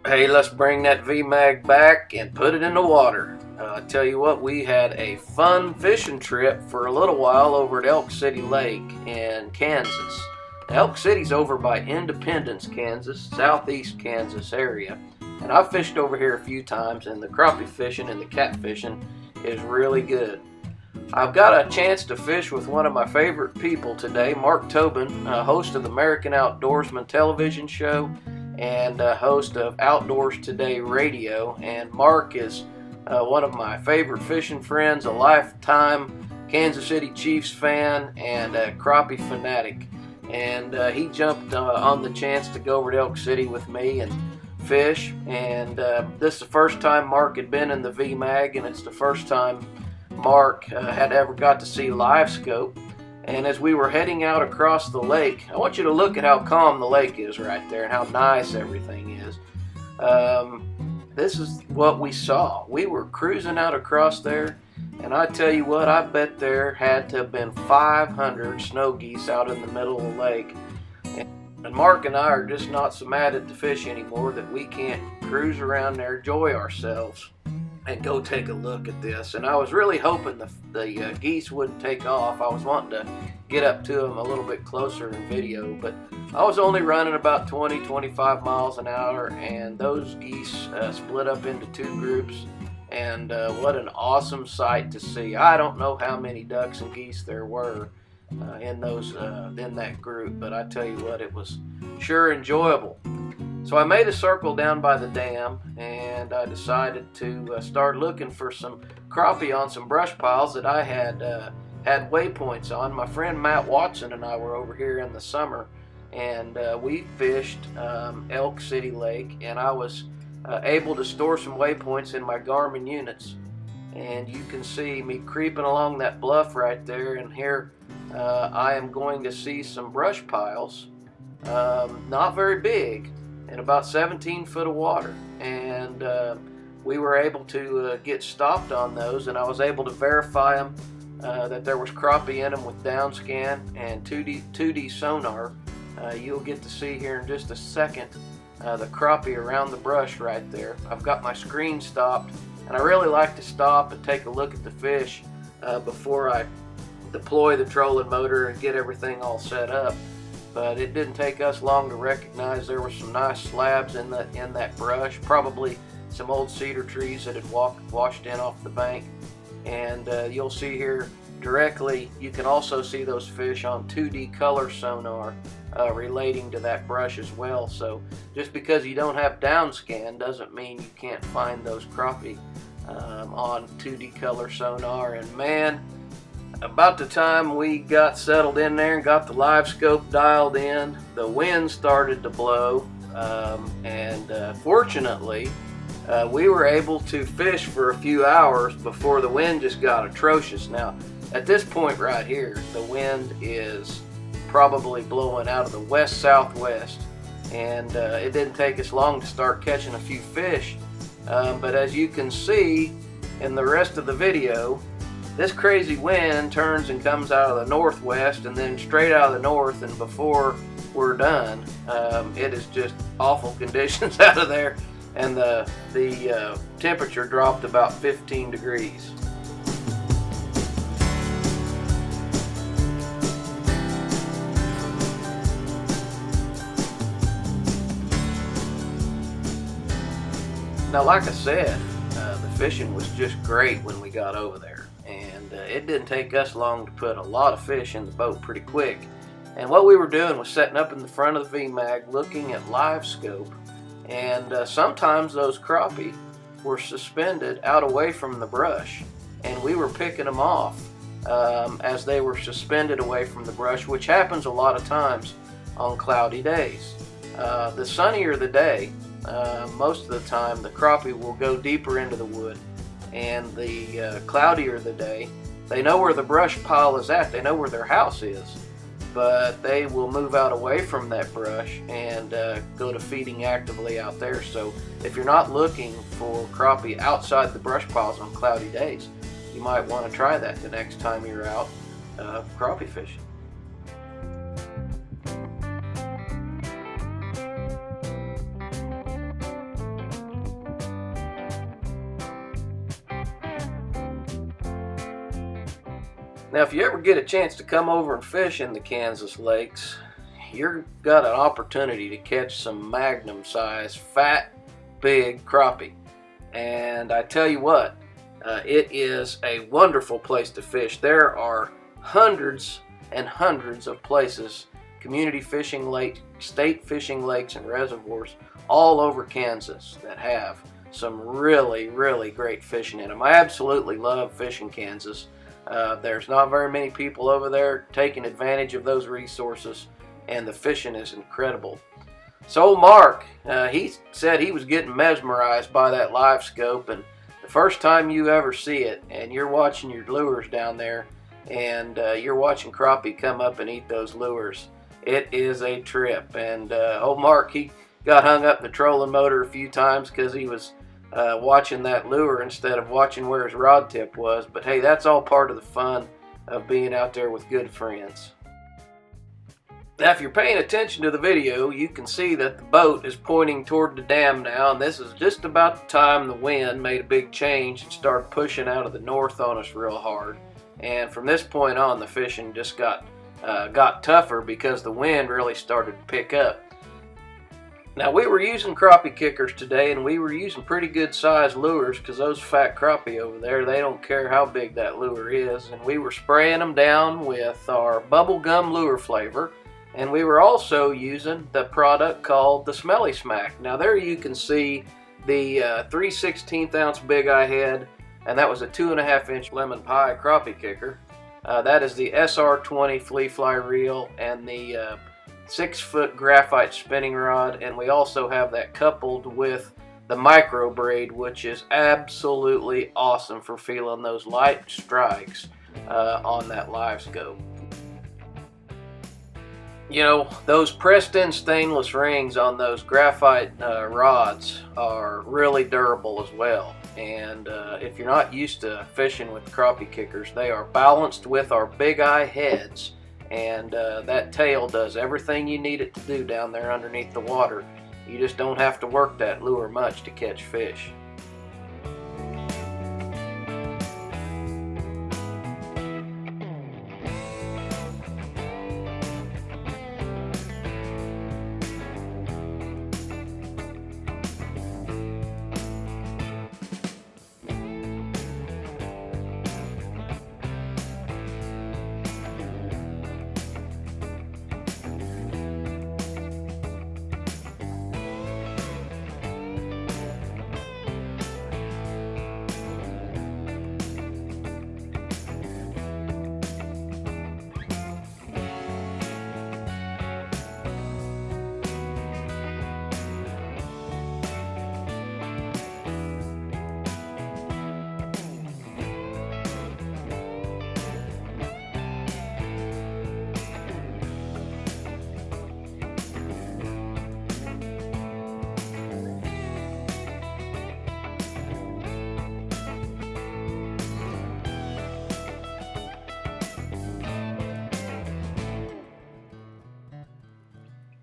Hey, let's bring that VMAG back and put it in the water. I tell you what, we had a fun fishing trip for a little while over at Elk City Lake in Kansas. Elk City's over by Independence, Kansas, southeast Kansas area. And I've fished over here a few times, and the crappie fishing and the catfishing is really good. I've got a chance to fish with one of my favorite people today, Mark Tobin, host of the American Outdoorsman television show and host of Outdoors Today Radio. And Mark is one of my favorite fishing friends, a lifetime Kansas City Chiefs fan and a crappie fanatic. And he jumped on the chance to go over to Elk City with me and fish. And this is the first time Mark had been in the VMAG, and it's the first time Mark had ever got to see live scope. And as we were heading out across the lake, I want you to look at how calm the lake is right there and how nice everything is. This is what we saw. We were cruising out across there, and I tell you what, I bet there had to have been 500 snow geese out in the middle of the lake. And Mark and I are just not so mad at the fish anymore that we can't cruise around there, enjoy ourselves, and go take a look at this. And I was really hoping the geese wouldn't take off. I was wanting to get up to them a little bit closer in video, but I was only running about 20-25 miles an hour, and those geese split up into two groups. And what an awesome sight to see. I don't know how many ducks and geese there were in that group, but I tell you what, it was sure enjoyable. So I made a circle down by the dam, and I decided to start looking for some crappie on some brush piles that I had waypoints on. My friend Matt Watson and I were over here in the summer, and we fished Elk City Lake, and I was able to store some waypoints in my Garmin units. And you can see me creeping along that bluff right there, and here I am going to see some brush piles, not very big, in about 17 foot of water. And we were able to get stopped on those, and I was able to verify them that there was crappie in them with down scan and 2D sonar. You'll get to see here in just a second the crappie around the brush right there. I've got my screen stopped, and I really like to stop and take a look at the fish before I deploy the trolling motor and get everything all set up. But it didn't take us long to recognize there were some nice slabs in that brush, probably some old cedar trees that had washed in off the bank. And you'll see here directly, you can also see those fish on 2D color sonar relating to that brush as well. So just because you don't have down scan doesn't mean you can't find those crappie on 2D color sonar. And man, about the time we got settled in there and got the live scope dialed in, the wind started to blow, and fortunately we were able to fish for a few hours before the wind just got atrocious. Now at this point right here, the wind is probably blowing out of the west-southwest, and it didn't take us long to start catching a few fish, but as you can see in the rest of the video, this crazy wind turns and comes out of the northwest and then straight out of the north, and before we're done, it is just awful conditions out of there, and the temperature dropped about 15 degrees. Now, like I said, the fishing was just great when we got over there, and it didn't take us long to put a lot of fish in the boat pretty quick. And what we were doing was setting up in the front of the VMAG, looking at live scope, and sometimes those crappie were suspended out away from the brush, and we were picking them off as they were suspended away from the brush, which happens a lot of times on cloudy days. The sunnier the day, most of the time the crappie will go deeper into the wood, and the cloudier the day, they know where the brush pile is at, they know where their house is, but they will move out away from that brush and go to feeding actively out there. So if you're not looking for crappie outside the brush piles on cloudy days, you might want to try that the next time you're out crappie fishing. Now, if you ever get a chance to come over and fish in the Kansas lakes, you've got an opportunity to catch some magnum size, fat, big crappie. And I tell you what, it is a wonderful place to fish. There are hundreds and hundreds of places, community fishing lakes, state fishing lakes and reservoirs all over Kansas that have some really, really great fishing in them. I absolutely love fishing Kansas. There's not very many people over there taking advantage of those resources, and the fishing is incredible. So Mark, he said he was getting mesmerized by that live scope, and the first time you ever see it and you're watching your lures down there and you're watching crappie come up and eat those lures, it is a trip. And old Mark, he got hung up the trolling motor a few times because he was watching that lure instead of watching where his rod tip was. But hey, that's all part of the fun of being out there with good friends. Now, if you're paying attention to the video, you can see that the boat is pointing toward the dam now, and this is just about the time the wind made a big change and started pushing out of the north on us real hard. And from this point on, the fishing just got tougher because the wind really started to pick up. Now, we were using crappie kickers today, and we were using pretty good sized lures because those fat crappie over there, they don't care how big that lure is. And we were spraying them down with our bubblegum lure flavor, and we were also using the product called the Smelly Smack. Now, there you can see the 3/16 ounce Big Eye head, and that was a 2.5 inch lemon pie crappie kicker. That is the SR20 flea fly reel and the 6-foot graphite spinning rod, and we also have that coupled with the micro braid, which is absolutely awesome for feeling those light strikes on that live scope. You know, those pressed in stainless rings on those graphite rods are really durable as well. And if you're not used to fishing with crappie kickers, they are balanced with our Big Eye heads. And that tail does everything you need it to do down there underneath the water. You just don't have to work that lure much to catch fish.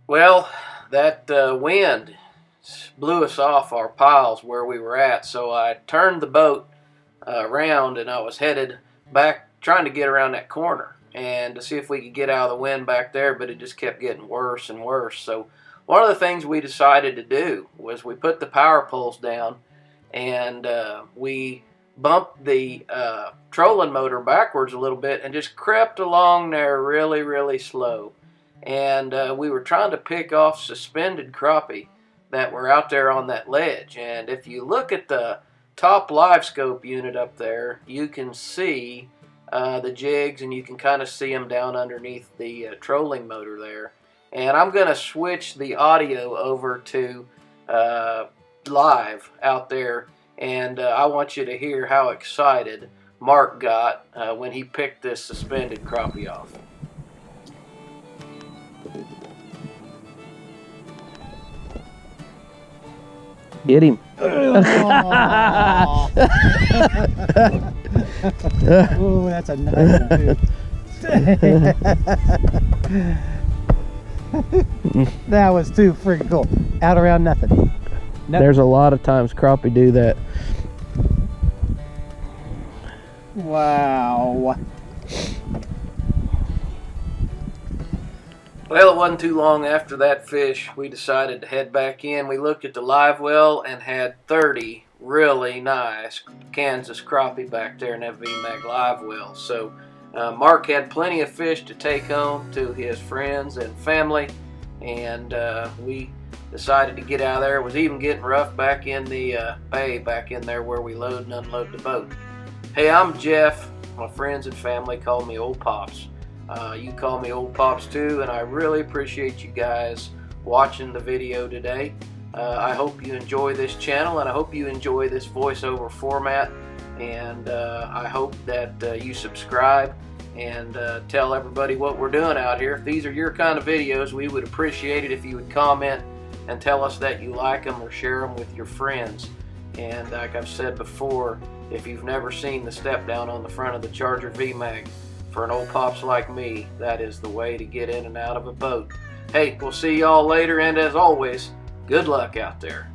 Well, that wind blew us off our piles where we were at, so I turned the boat around and I was headed back, trying to get around that corner and to see if we could get out of the wind back there, but it just kept getting worse and worse. So one of the things we decided to do was we put the power poles down and we bumped the trolling motor backwards a little bit and just crept along there really, really slow. And we were trying to pick off suspended crappie that were out there on that ledge. And if you look at the top live scope unit up there, you can see the jigs, and you can kind of see them down underneath the trolling motor there. And I'm going to switch the audio over to live out there, and I want you to hear how excited Mark got when he picked this suspended crappie off. Get him. Oh, that's a nice one, too. That was too freaking cool. Out around nothing. There's a lot of times crappie do that. Wow. Well, it wasn't too long after that fish, we decided to head back in. We looked at the live well and had 30 really nice Kansas crappie back there in that VMAG live well. So Mark had plenty of fish to take home to his friends and family, and we decided to get out of there. It was even getting rough back in the bay, back in there where we load and unload the boat. Hey, I'm Jeff. My friends and family call me Ole Pops. You call me Ole Pops too, and I really appreciate you guys watching the video today. I hope you enjoy this channel, and I hope you enjoy this voiceover format, and I hope that you subscribe and tell everybody what we're doing out here. If these are your kind of videos, we would appreciate it if you would comment and tell us that you like them or share them with your friends. And like I've said before, if you've never seen the step down on the front of the Charger VMAG, for an Ole Pops like me, that is the way to get in and out of a boat. Hey, we'll see y'all later, and as always, good luck out there.